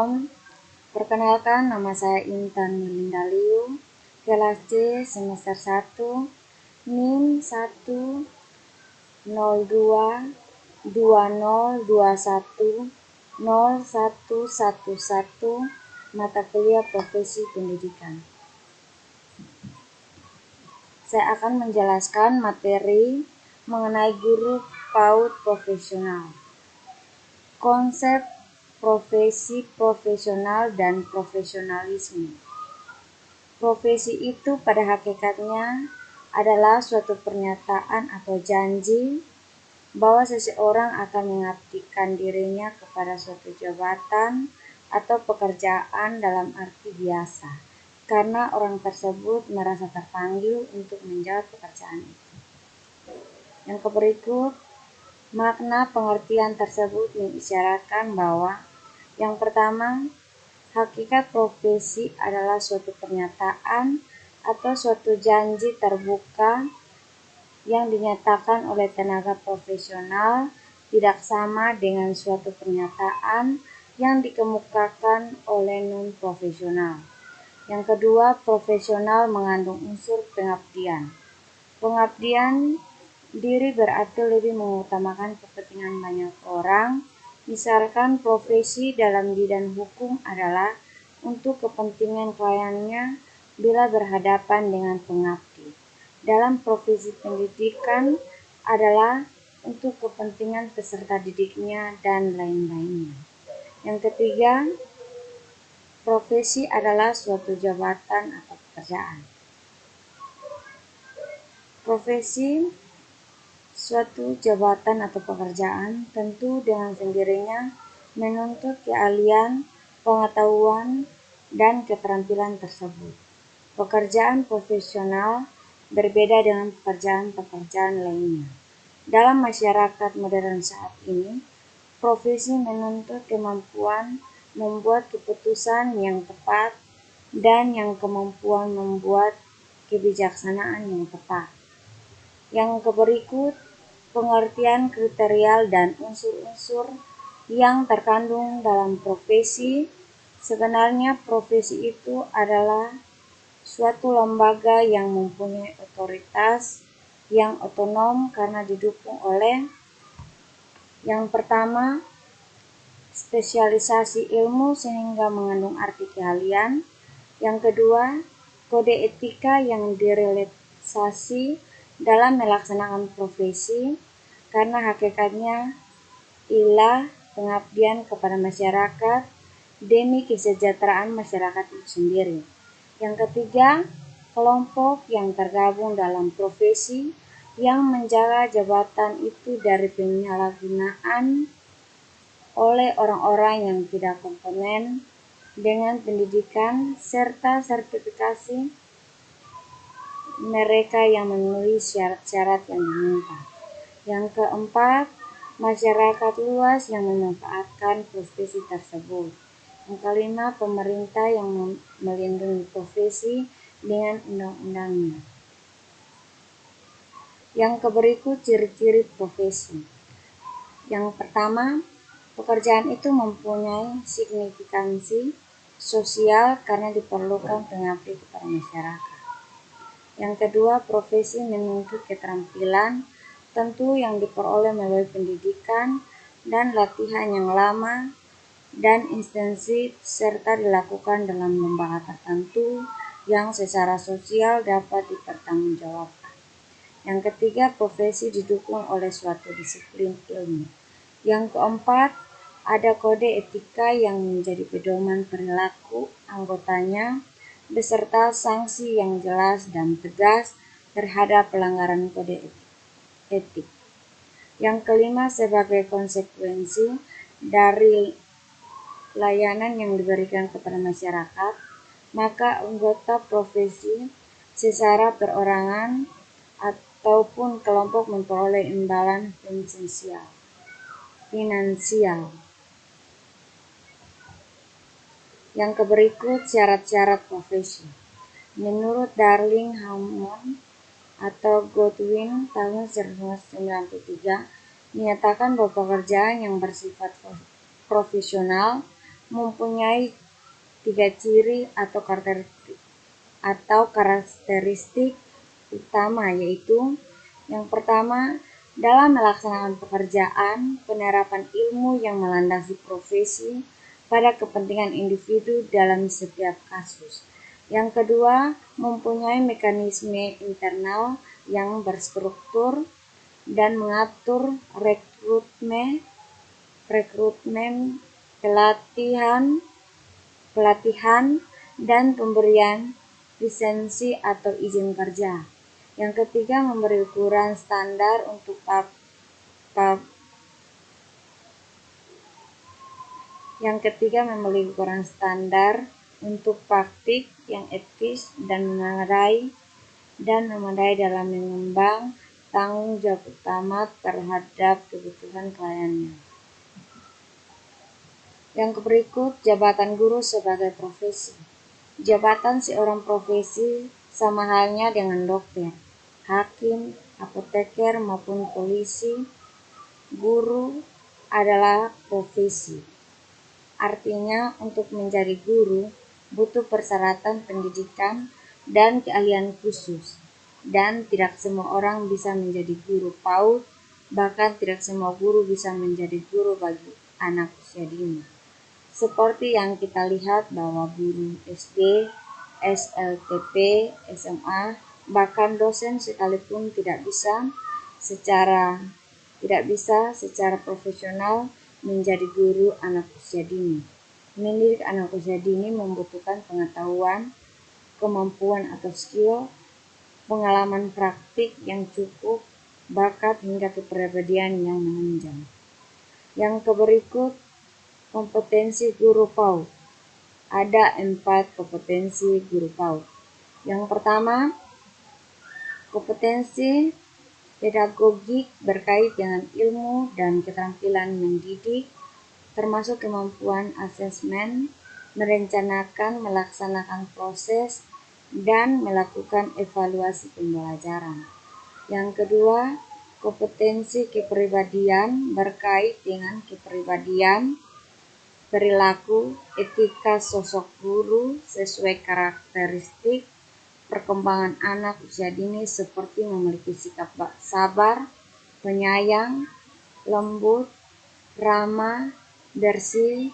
Shalom, perkenalkan nama saya Intan Melinda Liu, kelas C semester 1, NIM 10202010111, mata kuliah profesi pendidikan. Saya akan menjelaskan materi mengenai guru PAUD profesional. Konsep profesi profesional dan profesionalisme. Profesi itu pada hakikatnya adalah suatu pernyataan atau janji bahwa seseorang akan mengabdikan dirinya kepada suatu jabatan atau pekerjaan dalam arti biasa, karena orang tersebut merasa terpanggil untuk menjawab pekerjaan itu. Yang berikut, makna pengertian tersebut mengisyaratkan bahwa yang pertama, hakikat profesi adalah suatu pernyataan atau suatu janji terbuka yang dinyatakan oleh tenaga profesional tidak sama dengan suatu pernyataan yang dikemukakan oleh non-profesional. Yang kedua, profesional mengandung unsur pengabdian. Pengabdian diri berarti lebih mengutamakan kepentingan banyak orang. Misalkan profesi dalam bidang hukum adalah untuk kepentingan kliennya bila berhadapan dengan pengabdi. Dalam profesi pendidikan adalah untuk kepentingan peserta didiknya dan lain-lainnya. Yang ketiga, profesi adalah suatu jabatan atau pekerjaan. Profesi suatu jabatan atau pekerjaan tentu dengan sendirinya menuntut keahlian, pengetahuan, dan keterampilan tersebut. Pekerjaan profesional berbeda dengan pekerjaan-pekerjaan lainnya. Dalam masyarakat modern saat ini, profesi menuntut kemampuan membuat keputusan yang tepat dan yang kemampuan membuat kebijaksanaan yang tepat. Yang berikut, pengertian kriteria dan unsur-unsur yang terkandung dalam profesi. Sebenarnya profesi itu adalah suatu lembaga yang mempunyai otoritas yang otonom karena didukung oleh yang pertama, spesialisasi ilmu sehingga mengandung arti keahlian. Yang kedua, kode etika yang direalisasi dalam melaksanakan profesi karena hakikatnya ialah pengabdian kepada masyarakat demi kesejahteraan masyarakat itu sendiri. Yang ketiga, kelompok yang tergabung dalam profesi yang menjaga jabatan itu dari penyalahgunaan oleh orang-orang yang tidak kompeten dengan pendidikan serta sertifikasi mereka yang memenuhi syarat-syarat yang diminta. Yang keempat, masyarakat luas yang memanfaatkan profesi tersebut. Yang kelima, pemerintah yang melindungi profesi dengan undang-undangnya. Yang berikut ciri-ciri profesi. Yang pertama, pekerjaan itu mempunyai signifikansi sosial karena diperlukan pengabdi kepada masyarakat. Yang kedua, profesi menuntut keterampilan tentu yang diperoleh melalui pendidikan dan latihan yang lama dan intensif serta dilakukan dalam lembaga tertentu yang secara sosial dapat dipertanggungjawabkan. Yang ketiga, profesi didukung oleh suatu disiplin ilmu. Yang keempat, ada kode etika yang menjadi pedoman perilaku anggotanya beserta sanksi yang jelas dan tegas terhadap pelanggaran kode etik. Yang kelima, sebagai konsekuensi dari layanan yang diberikan kepada masyarakat, maka anggota profesi secara perorangan ataupun kelompok memperoleh imbalan finansial. Yang berikut syarat-syarat profesi. Menurut Darling Hammond atau Godwin tahun 1993 menyatakan bahwa pekerjaan yang bersifat profesional mempunyai 3 ciri atau karakteristik utama, yaitu yang pertama, dalam melaksanakan pekerjaan, penerapan ilmu yang melandasi profesi pada kepentingan individu dalam setiap kasus. Yang kedua, mempunyai mekanisme internal yang berstruktur dan mengatur rekrutmen, pelatihan, dan pemberian lisensi atau izin kerja. Yang ketiga, memberi ukuran standar untuk praktik yang etis dan memadai dalam mengembang tanggung jawab utama terhadap kebutuhan kliennya. Yang berikut, jabatan guru sebagai profesi. Jabatan seorang profesi sama halnya dengan dokter, hakim, apoteker, maupun polisi. Guru adalah profesi. Artinya, untuk menjadi guru butuh persyaratan pendidikan dan keahlian khusus. Dan tidak semua orang bisa menjadi guru PAUD, bahkan tidak semua guru bisa menjadi guru bagi anak usia dini. Seperti yang kita lihat bahwa guru SD, SLTP, SMA, bahkan dosen sekalipun tidak bisa secara profesional menjadi guru anak usia dini. Mendidik anak usia dini membutuhkan pengetahuan, kemampuan atau skill, pengalaman praktik yang cukup, bakat hingga kepribadian yang menunjang. Yang berikut, kompetensi guru PAUD. Ada 4 kompetensi guru PAUD. Yang pertama, kompetensi pedagogik berkait dengan ilmu dan keterampilan mendidik, termasuk kemampuan asesmen, merencanakan, melaksanakan proses, dan melakukan evaluasi pembelajaran. Yang kedua, kompetensi kepribadian berkait dengan kepribadian, perilaku, etika sosok guru sesuai karakteristik perkembangan anak usia dini seperti memiliki sikap sabar, penyayang, lembut, ramah, bersih,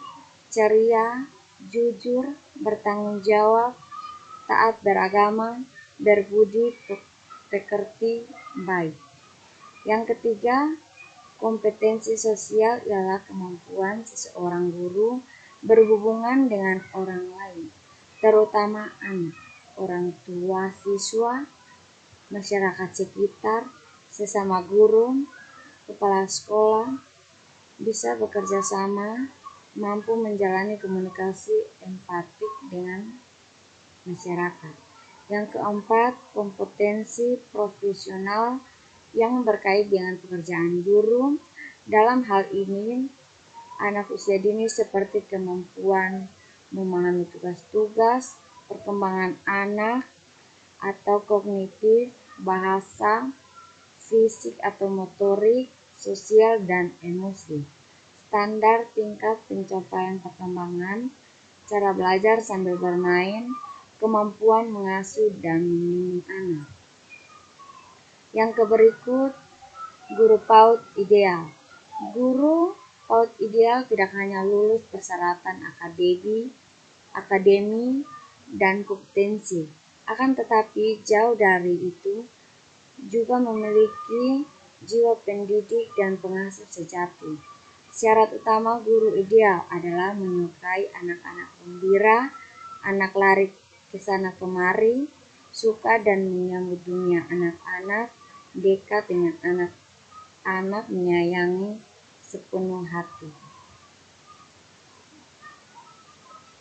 ceria, jujur, bertanggung jawab, taat beragama, berbudi pekerti, baik. Yang ketiga, kompetensi sosial ialah kemampuan seseorang guru berhubungan dengan orang lain, terutama anak, orang tua siswa, masyarakat sekitar, sesama guru, kepala sekolah, bisa bekerja sama, mampu menjalani komunikasi empatik dengan masyarakat. Yang keempat, kompetensi profesional yang berkait dengan pekerjaan guru. Dalam hal ini, anak usia dini seperti kemampuan memahami tugas-tugas, perkembangan anak atau kognitif, bahasa, fisik atau motorik, sosial, dan emosi. Standar tingkat pencapaian perkembangan, cara belajar sambil bermain, kemampuan mengasuh dan membimbing anak. Yang berikut, guru PAUD ideal. Guru PAUD ideal tidak hanya lulus persyaratan akademi dan kompetensi, akan tetapi jauh dari itu juga memiliki jiwa pendidik dan pengasuh sejati. Syarat utama guru ideal adalah menyukai anak-anak gembira, anak lari kesana kemari, suka dan menyambut dunia anak-anak, dekat dengan anak-anak, menyayangi sepenuh hati.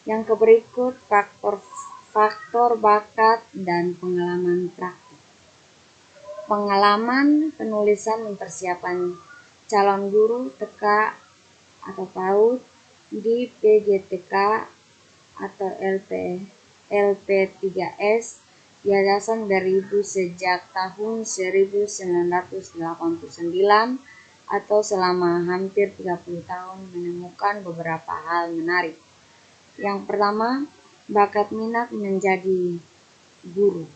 Yang berikut, faktor bakat dan pengalaman praktik. Pengalaman penulisan mempersiapkan calon guru TK atau PAUD di PGTK atau LP3S Yayasan Beribu sejak tahun 1989 atau selama hampir 30 tahun menemukan beberapa hal menarik. Yang pertama, bakat minat menjadi guru.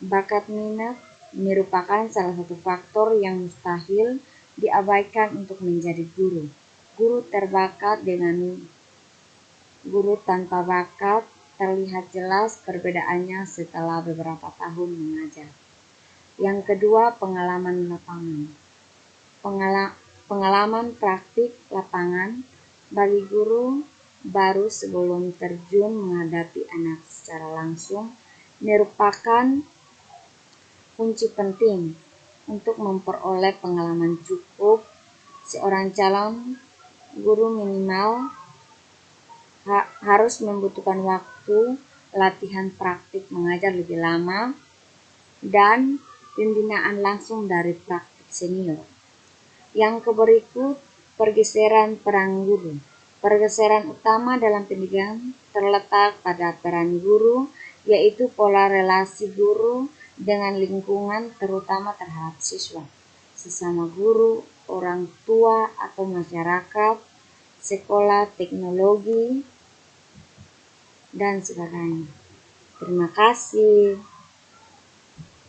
Bakat minat merupakan salah satu faktor yang mustahil diabaikan untuk menjadi guru. Guru terbakat dengan guru tanpa bakat terlihat jelas perbedaannya setelah beberapa tahun mengajar. Yang kedua, pengalaman lapangan. Pengalaman praktik lapangan bagi guru baru sebelum terjun menghadapi anak secara langsung merupakan kunci penting untuk memperoleh pengalaman cukup. Seorang calon guru minimal harus membutuhkan waktu latihan praktik mengajar lebih lama dan pembinaan langsung dari praktik senior. Yang berikut, pergeseran peran guru. Pergeseran utama dalam pendidikan terletak pada peran guru, yaitu pola relasi guru dengan lingkungan, terutama terhadap siswa, sesama guru, orang tua atau masyarakat, sekolah, teknologi, dan sebagainya. Terima kasih.